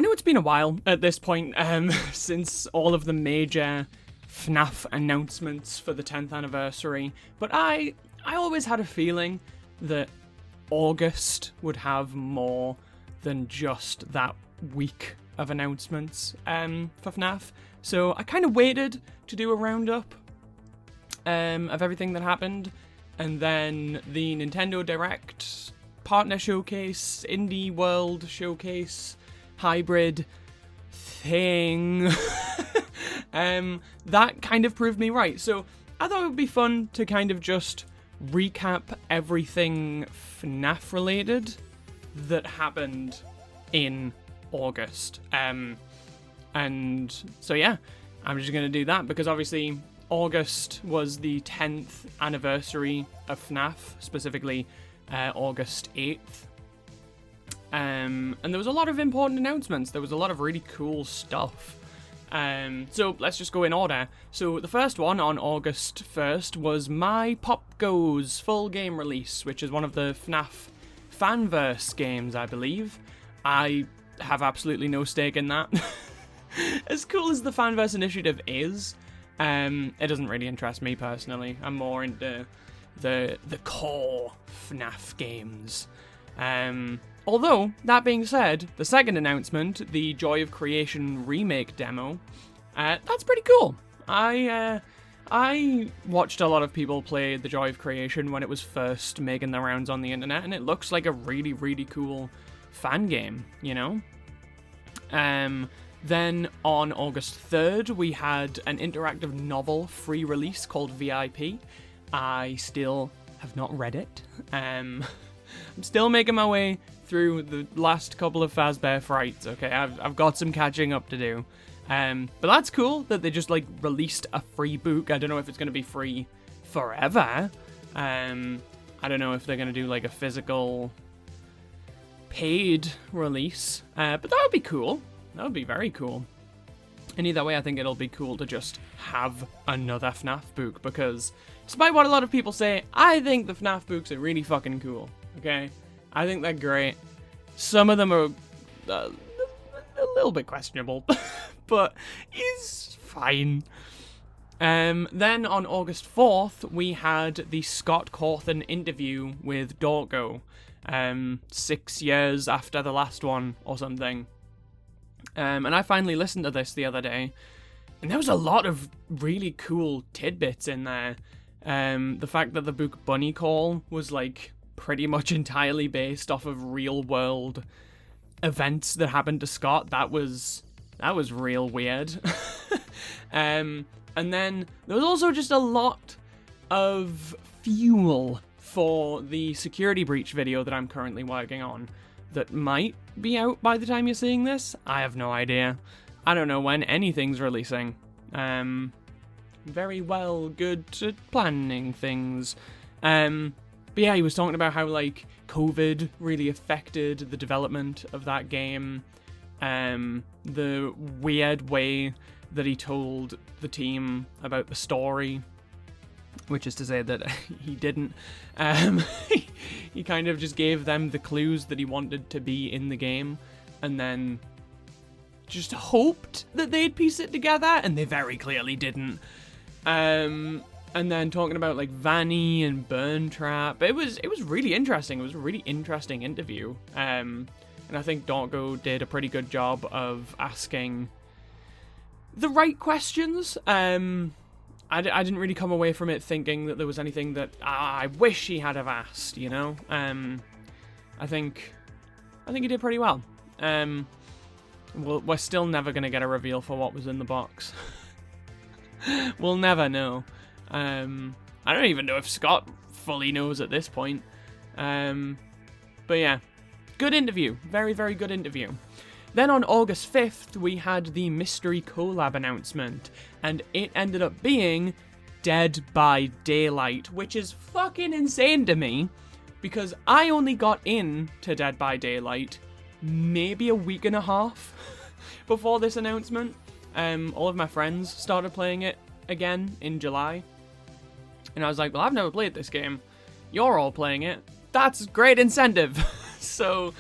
know it's been a while at this point, since all of the major FNaF announcements for the 10th anniversary, but I always had a feeling that August would have more than just that week of announcements for FNaF. So I kind of waited to do a roundup of everything that happened, and then the Nintendo Direct Partner Showcase, Indie World Showcase, hybrid thing, that kind of proved me right. So I thought it would be fun to kind of just recap everything FNaF related that happened in August. And so yeah, I'm just going to do that because obviously August was the 10th anniversary of FNaF, specifically August 8th. And there was a lot of important announcements. There was a lot of really cool stuff. So let's just go in order. So the first one on August 1st was My Pop Goes full game release, which is one of the FNaF Fanverse games, I believe. I have absolutely no stake in that. As cool as the Fanverse initiative is, it doesn't really interest me personally. I'm more into the core FNaF games. Although, that being said, the second announcement, the Joy of Creation remake demo, that's pretty cool. I watched a lot of people play the Joy of Creation when it was first making the rounds on the internet, and it looks like a really, really cool fan game, you know? Then on August 3rd, we had an interactive novel free release called VIP. I still have not read it. I'm still making my way through the last couple of Fazbear Frights, okay? I've got some catching up to do. But that's cool that they just, like, released a free book. I don't know if it's going to be free forever. I don't know if they're going to do, like, a physical paid release. But that would be cool. That would be very cool. And either way, I think it'll be cool to just have another FNaF book, because despite what a lot of people say, I think the FNaF books are really fucking cool, okay? I think they're great. Some of them are a little bit questionable, but it's fine. Then on August 4th, we had the Scott Cawthon interview with Dorko, 6 years after the last one or something. And I finally listened to this the other day, and there was a lot of really cool tidbits in there. The fact that the book Bunny Call was, like, pretty much entirely based off of real-world events that happened to Scott, that was real weird. And then there was also just a lot of fuel for the security breach video that I'm currently working on that might be out by the time you're seeing this. I have no idea. I don't know when anything's releasing. Very well, good at planning things. But yeah, he was talking about how, like, COVID really affected the development of that game. The weird way that he told the team about the story, which is to say that he didn't. He kind of just gave them the clues that he wanted to be in the game, and then just hoped that they'd piece it together, and they very clearly didn't. And then talking about, like, Vanny and Burn Trap, it was really interesting. It was a really interesting interview. And I think Dorko did a pretty good job of asking the right questions. I didn't really come away from it thinking that there was anything that I wish he had have asked, you know? I think he did pretty well. We're still never going to get a reveal for what was in the box. We'll never know. I don't even know if Scott fully knows at this point. But yeah, good interview. Very, very good interview. Then on August 5th, we had the mystery collab announcement, and it ended up being Dead by Daylight, which is fucking insane to me, because I only got into Dead by Daylight maybe a week and a half before this announcement. All of my friends started playing it again in July, and I was like, well, I've never played this game. You're all playing it. That's great incentive. So,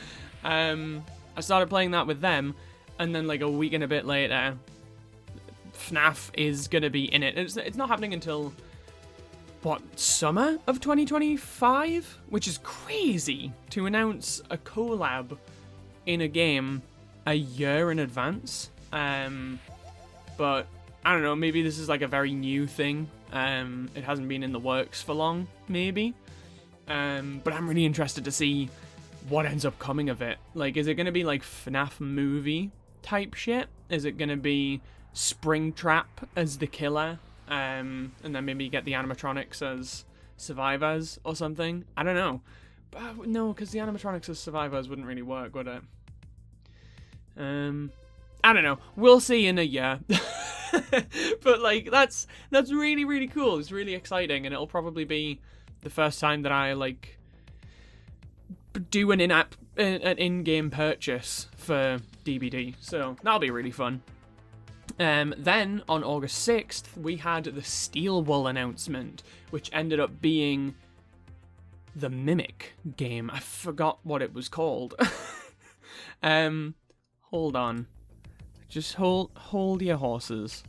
I started playing that with them, and then like a week and a bit later, FNaF is gonna be in it. It's not happening until, what, summer of 2025? Which is crazy to announce a collab in a game a year in advance. But I don't know, maybe this is like a very new thing. It hasn't been in the works for long, maybe. But I'm really interested to see what ends up coming of it. Like, is it going to be like FNaF movie type shit? Is it going to be Springtrap as the killer? And then maybe get the animatronics as survivors or something? I don't know. But no, because the animatronics as survivors wouldn't really work, would it? I don't know. We'll see in a year. But like, that's really, really cool. It's really exciting, and it'll probably be the first time that I like do an in-game purchase for DBD. So that'll be really fun. Then on August 6th, we had the Steel Wool announcement, which ended up being the Mimic game. I forgot what it was called. Hold on. Just hold your horses.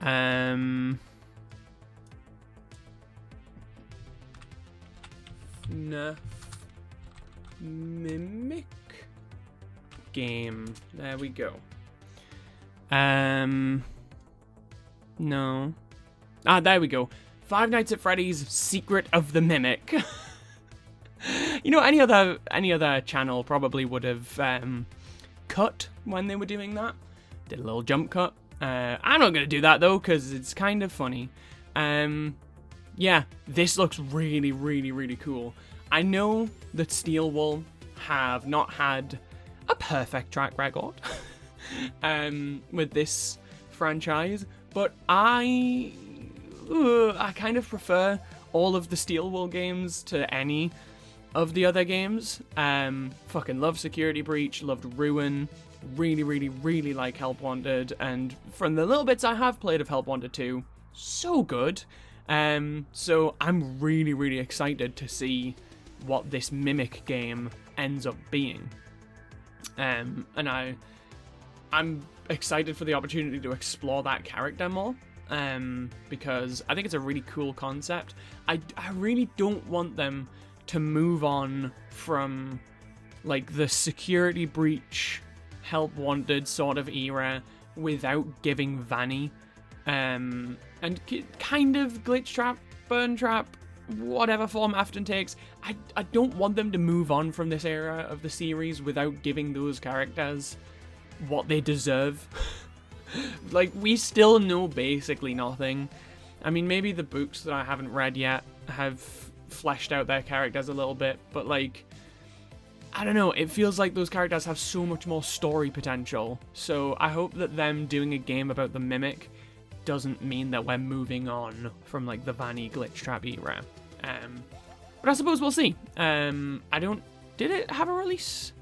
FNaF Mimic game. There we go. No. There we go. Five Nights at Freddy's Secret of the Mimic. You know, any other channel probably would have cut when they were doing that. Did a little jump cut. I'm not going to do that, though, because it's kind of funny. Yeah, this looks really, really, really cool. I know that Steel Wool have not had a perfect track record with this franchise, but I kind of prefer all of the Steel Wool games to any of the other games. Fucking love Security Breach, loved Ruin, really, really, really like Help Wanted, and from the little bits I have played of Help Wanted 2, so good. So I'm really, really excited to see what this Mimic game ends up being. And I'm excited for the opportunity to explore that character more, because I think it's a really cool concept. I really don't want them to move on from like the Security Breach, Help Wanted sort of era without giving Vanny and kind of Glitch Trap, Burn Trap, whatever form Afton takes. I don't want them to move on from this era of the series without giving those characters what they deserve. Like, we still know basically nothing. I mean, maybe the books that I haven't read yet have fleshed out their characters a little bit, but like, I don't know, it feels like those characters have so much more story potential. So I hope that them doing a game about the Mimic doesn't mean that we're moving on from like the Vanny Glitch Trap era. But I suppose we'll see. Did it have a release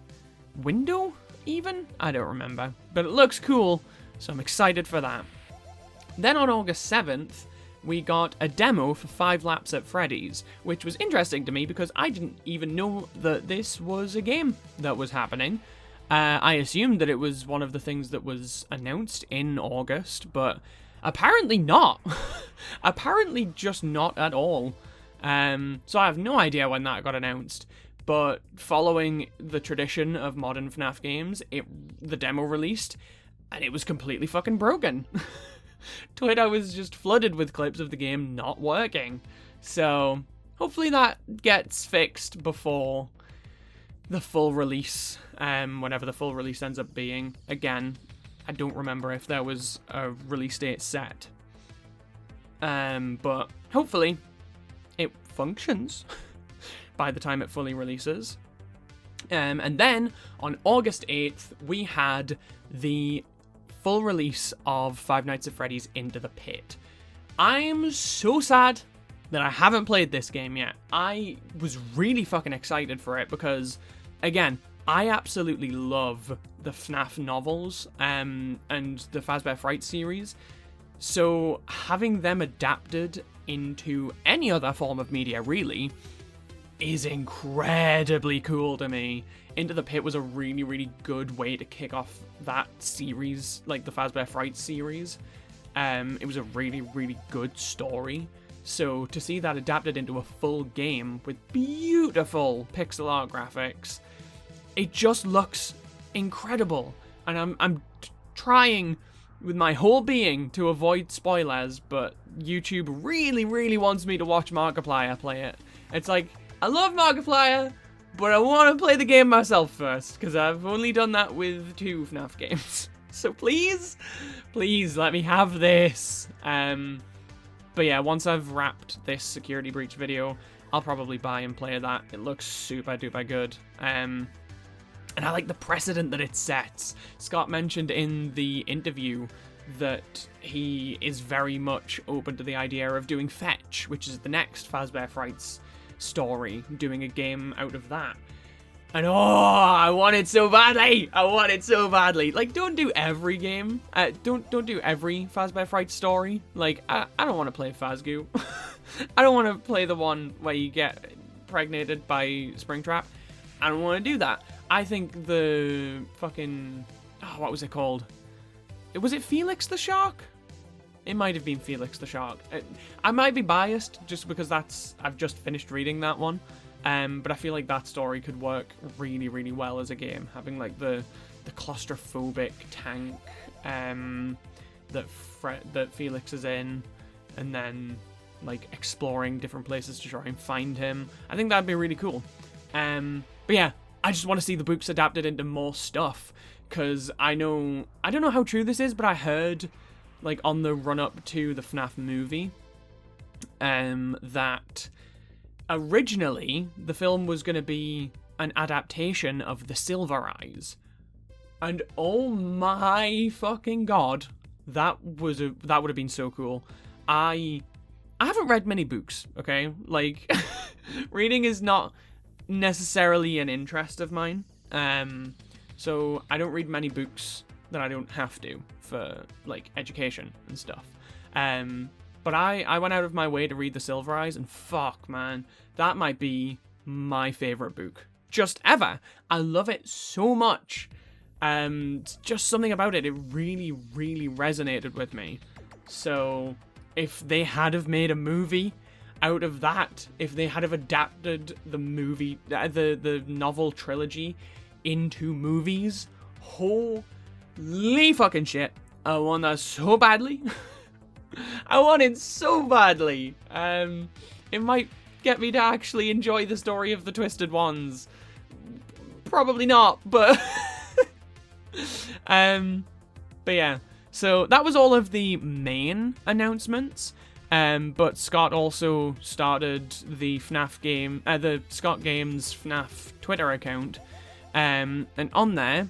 window even? I don't remember, but it looks cool, so I'm excited for that. Then on August 7th, we got a demo for 5 Laps at Freddy's, which was interesting to me because I didn't even know that this was a game that was happening. I assumed that it was one of the things that was announced in August, but apparently not. Apparently just not at all. So I have no idea when that got announced, but following the tradition of modern FNaF games, the demo released, and it was completely fucking broken. Twitter was just flooded with clips of the game not working. So hopefully that gets fixed before the full release, whenever the full release ends up being. Again, I don't remember if there was a release date set. But hopefully it functions by the time it fully releases. And then on August 8th, we had the full release of Five Nights at Freddy's Into the Pit. I'm so sad that I haven't played this game yet. I was really fucking excited for it because, again, I absolutely love the FNaF novels and the Fazbear Fright series. So having them adapted into any other form of media, really, is incredibly cool to me. Into the Pit was a really, really good way to kick off that series, like the Fazbear Frights series. It was a really, really good story. So to see that adapted into a full game with beautiful pixel art graphics, it just looks incredible. And I'm trying with my whole being to avoid spoilers, but YouTube really, really wants me to watch MoqaTea play it. It's like, I love MoqaTea, but I want to play the game myself first, because I've only done that with 2 FNaF games. So please, please let me have this. But yeah, once I've wrapped this security breach video, I'll probably buy and play that. It looks super duper good. And I like the precedent that it sets. Scott mentioned in the interview that he is very much open to the idea of doing Fetch, which is the next Fazbear Frights story, doing a game out of that. And oh, I want it so badly! I want it so badly! Like, don't do every game. Don't do every Fazbear Frights story. Like, I don't want to play Fazgoo. I don't want to play the one where you get pregnated by Springtrap. I don't want to do that. I think the fucking... Oh, what was it called? Was it Felix the Shark? It might have been Felix the Shark. I might be biased just because I've just finished reading that one. But I feel like that story could work really, really well as a game. Having like the claustrophobic tank that Felix is in, and then like exploring different places to try and find him. I think that'd be really cool. But yeah, I just want to see the books adapted into more stuff, because I don't know how true this is, but I heard like on the run up to the FNaF movie that originally the film was going to be an adaptation of The Silver Eyes, and oh my fucking god, that would have been so cool. I haven't read many books, okay? Like reading is not necessarily an interest of mine, so I don't read many books that I don't have to for like education and stuff. But I went out of my way to read The Silver Eyes, and fuck, man, that might be my favorite book just ever. I love it so much. Just something about it really, really resonated with me. So if they had have made a movie out of that, if they had have adapted the movie, the novel trilogy into movies, holy fucking shit, I want that so badly. I want it so badly. It might get me to actually enjoy the story of the Twisted Ones. Probably not, but but yeah. So that was all of the main announcements. But Scott also started the FNaF game, the Scott Games FNaF Twitter account, and on there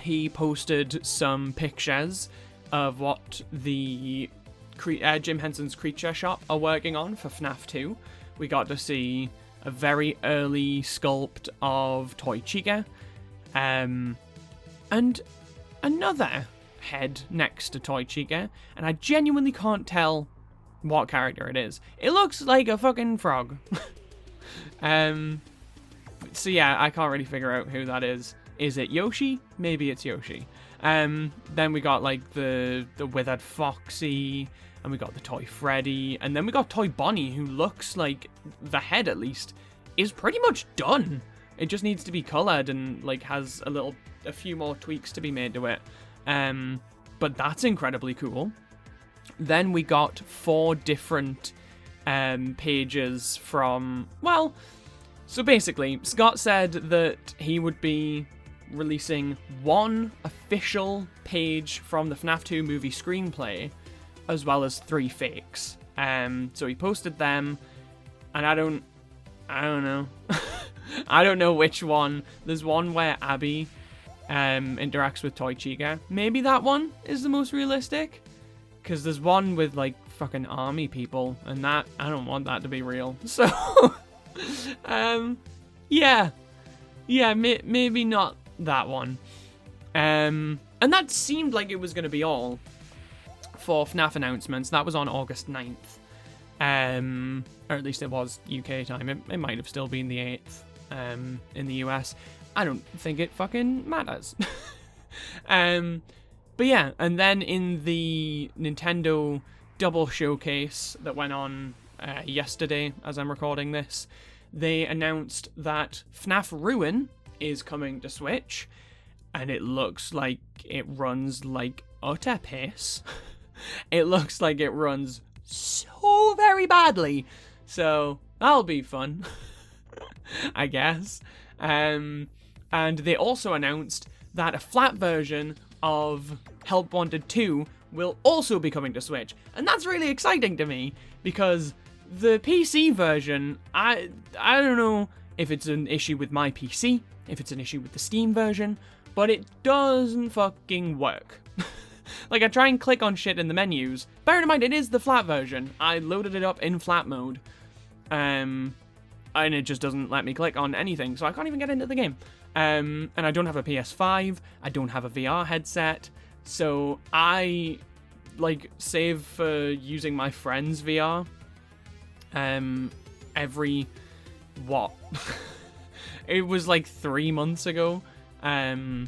he posted some pictures of what the Jim Henson's Creature Shop are working on for FNaF 2. We got to see a very early sculpt of Toy Chica, and another head next to Toy Chica, and I genuinely can't tell what character it is. It looks like a fucking frog. So yeah, I can't really figure out who that is. Is it Yoshi? Maybe it's Yoshi. Then we got like the Withered Foxy, and we got the Toy Freddy, and then we got Toy Bonnie, who looks like the head, at least, is pretty much done. It just needs to be colored and like has a few more tweaks to be made to it. But that's incredibly cool. Then we got 4 different pages from, well, so basically, Scott said that he would be releasing 1 official page from the FNaF 2 movie screenplay, as well as 3 fakes. So he posted them, and I don't know. I don't know which one. There's one where Abby interacts with Toy Chica. Maybe that one is the most realistic, because there's one with like fucking army people, and that, I don't want that to be real. So yeah, maybe not that one. And that seemed like it was going to be all for FNaF announcements. That was on August 9th. Or at least it was UK time. It might have still been the 8th in the US. I don't think it fucking matters. But yeah, and then in the Nintendo Double Showcase that went on yesterday, as I'm recording this, they announced that FNaF Ruin is coming to Switch, and it looks like it runs like utter piss. It looks like it runs so very badly, so that'll be fun, I guess. And they also announced that a flat version of Help Wanted 2 will also be coming to Switch, and that's really exciting to me, because the PC version, I don't know if it's an issue with my PC, if it's an issue with the Steam version, but it doesn't fucking work. Like, I try and click on shit in the menus. Bear in mind, it is the flat version. I loaded it up in flat mode, and it just doesn't let me click on anything, so I can't even get into the game. And I don't have a PS5, I don't have a VR headset, so I, like, save for using my friend's VR, every, what? It was like 3 months ago, and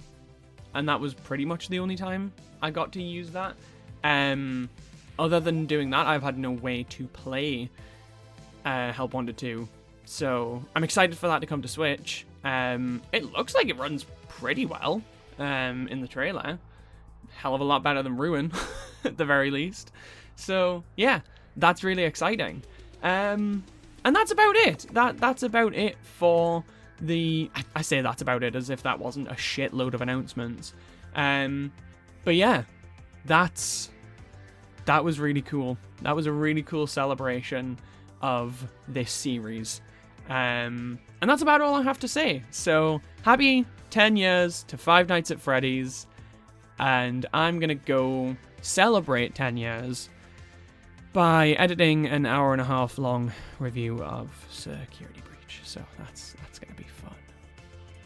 that was pretty much the only time I got to use that. Other than doing that, I've had no way to play Help Wanted 2, so I'm excited for that to come to Switch. It looks like it runs pretty well in the trailer. Hell of a lot better than Ruin, at the very least. So, yeah, that's really exciting. And that's about it. That's about it for the... I say that's about it as if that wasn't a shitload of announcements. But yeah, that was really cool. That was a really cool celebration of this series. And that's about all I have to say. So, happy 10 years to Five Nights at Freddy's. And I'm going to go celebrate 10 years by editing an 1.5 hour long review of Security Breach. So, that's going to be fun.